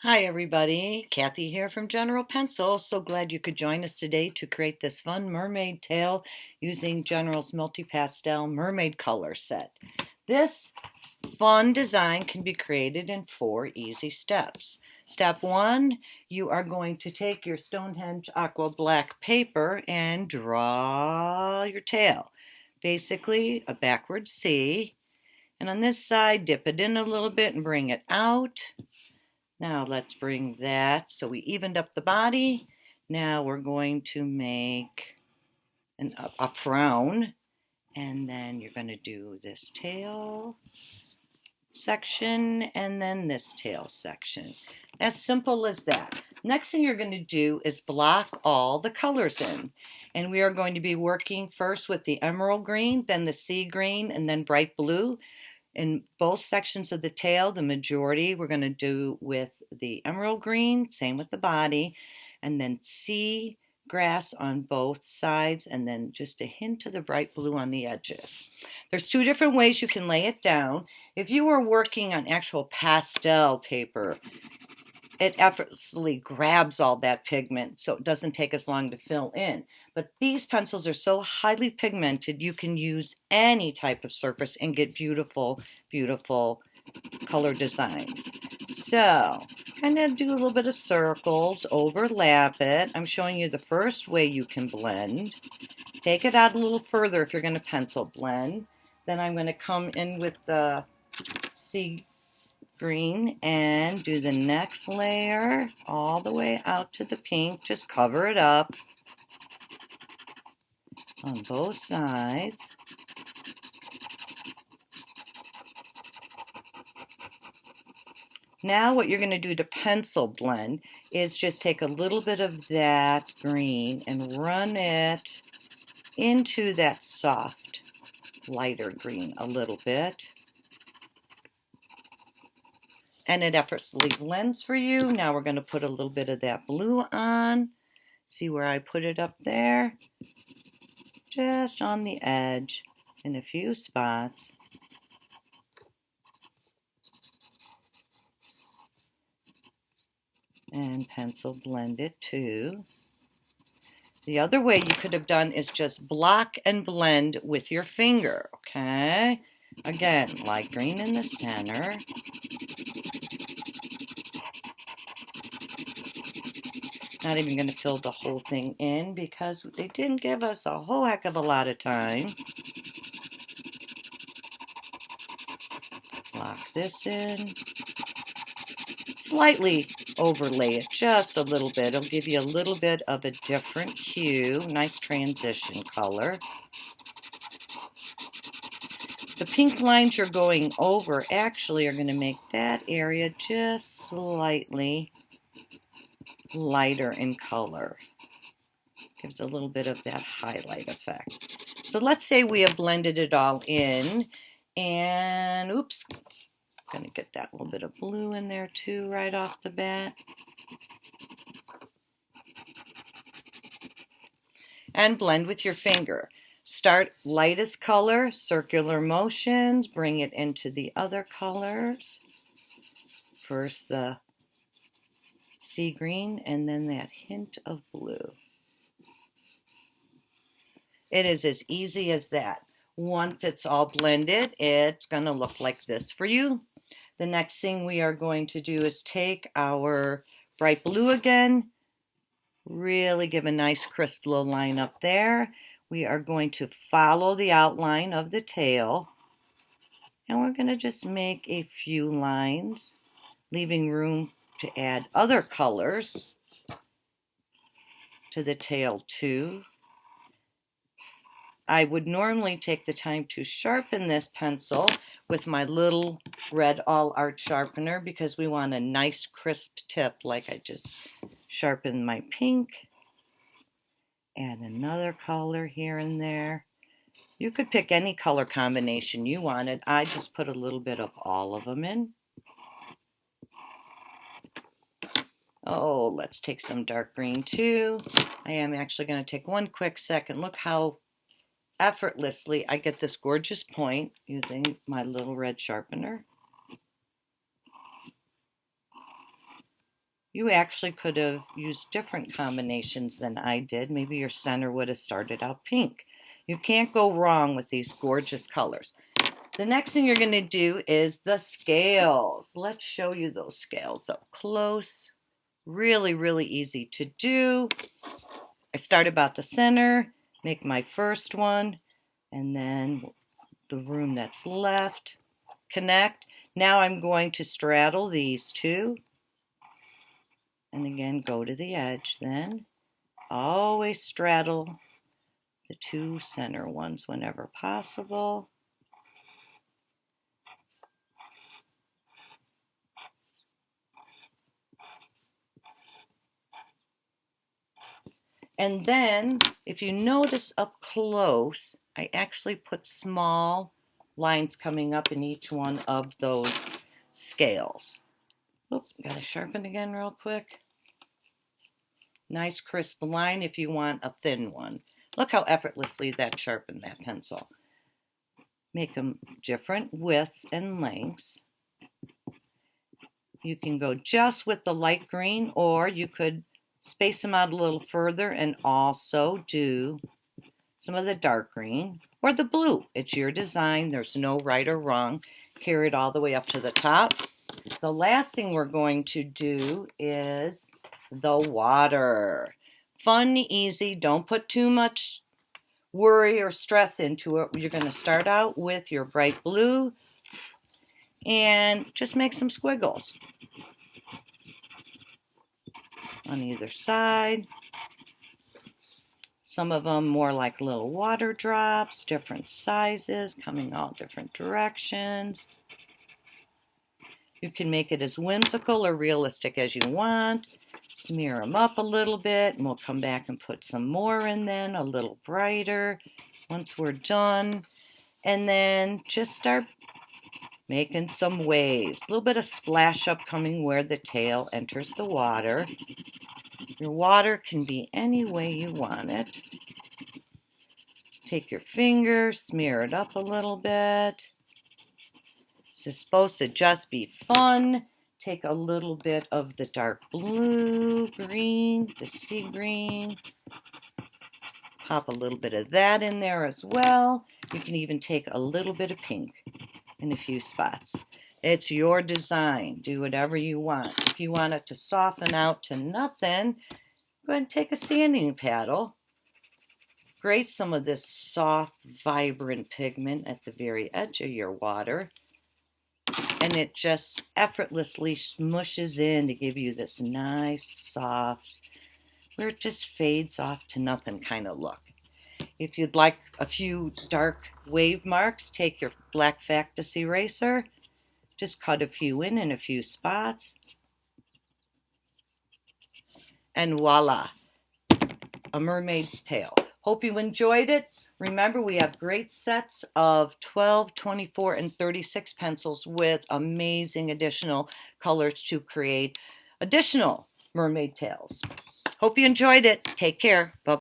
Hi everybody, Kathy here from General Pencil. So glad you could join us today to create this fun mermaid tail using General's Multi-Pastel Mermaid Color Set. This fun design can be created in 4 easy steps. Step 1, you are going to take your Stonehenge Aqua Black paper and draw your tail. Basically a backward C, and on this side dip it in a little bit and bring it out. Now let's bring that, so we evened up the body. Now we're going to make a frown, and then you're going to do this tail section and then this tail section. As simple as that. Next thing you're going to do is block all the colors in. And we are going to be working first with the emerald green, then the sea green, and then bright blue. In both sections of the tail, the majority we're going to do with the emerald green, same with the body, and then sea grass on both sides, and then just a hint of the bright blue on the edges. There's 2 different ways you can lay it down. If you were working on actual pastel paper, it effortlessly grabs all that pigment, so it doesn't take as long to fill in. But these pencils are so highly pigmented, you can use any type of surface and get beautiful, beautiful color designs. So, kind of do a little bit of circles, overlap it. I'm showing you the first way you can blend. Take it out a little further if you're going to pencil blend. Then I'm going to come in with the sea green and do the next layer all the way out to the pink. Just cover it up on both sides. Now what you're going to do to pencil blend is just take a little bit of that green and run it into that soft, lighter green a little bit. And it effortlessly blends for you. Now we're going to put a little bit of that blue on. See where I put it up there? Just on the edge in a few spots. And pencil blend it too. The other way you could have done is just block and blend with your finger, okay? Again, light green in the center. Not even going to fill the whole thing in because they didn't give us a whole heck of a lot of time. Block this in. Slightly overlay it just a little bit. It'll give you a little bit of a different hue. Nice transition color. The pink lines you're going over actually are going to make that area just slightly lighter in color. Gives a little bit of that highlight effect. So let's say we have blended it all in, and oops, going to get that little bit of blue in there too right off the bat. And blend with your finger. Start lightest color, circular motions, bring it into the other colors. First the sea green and then that hint of blue. It is as easy as that. Once it's all blended, it's going to look like this for you. The next thing we are going to do is take our bright blue again, really give a nice crisp little line up there. We are going to follow the outline of the tail, and we're going to just make a few lines, leaving room to add other colors to the tail too. I would normally take the time to sharpen this pencil with my little red all art sharpener because we want a nice crisp tip like I just sharpened my pink. Add another color here and there. You could pick any color combination you wanted. I just put a little bit of all of them in. Oh, let's take some dark green too. I am actually going to take one quick second. Look how effortlessly I get this gorgeous point using my little red sharpener. You actually could have used different combinations than I did. Maybe your center would have started out pink. You can't go wrong with these gorgeous colors. The next thing you're going to do is the scales. Let's show you those scales up close. Really, really easy to do. I start about the center, make my first one, and then the room that's left, connect. Now I'm going to straddle these two, and again go to the edge then. Always straddle the two center ones whenever possible. And then, if you notice up close, I actually put small lines coming up in each one of those scales. Oop, gotta sharpen again real quick. Nice crisp line if you want a thin one. Look how effortlessly that sharpened that pencil. Make them different width and lengths. You can go just with the light green, or you could space them out a little further and also do some of the dark green or the blue. It's your design. There's no right or wrong. Carry it all the way up to the top. The last thing we're going to do is the water. Fun, easy. Don't put too much worry or stress into it. You're going to start out with your bright blue and just make some squiggles on either side. Some of them more like little water drops, different sizes, coming all different directions. You can make it as whimsical or realistic as you want. Smear them up a little bit, and we'll come back and put some more in then, a little brighter once we're done. And then just start making some waves. A little bit of splash up coming where the tail enters the water. Your water can be any way you want it. Take your finger, smear it up a little bit. This is supposed to just be fun. Take a little bit of the dark blue, green, the sea green. Pop a little bit of that in there as well. You can even take a little bit of pink in a few spots. It's your design. Do whatever you want. If you want it to soften out to nothing, go ahead and take a sanding paddle. Grate some of this soft, vibrant pigment at the very edge of your water. And it just effortlessly smushes in to give you this nice, soft, where it just fades off to nothing kind of look. If you'd like a few dark wave marks, take your black Factus eraser, just cut a few in a few spots, and voila, a mermaid tail. Hope you enjoyed it. Remember, we have great sets of 12, 24, and 36 pencils with amazing additional colors to create additional mermaid tails. Hope you enjoyed it. Take care. Bye.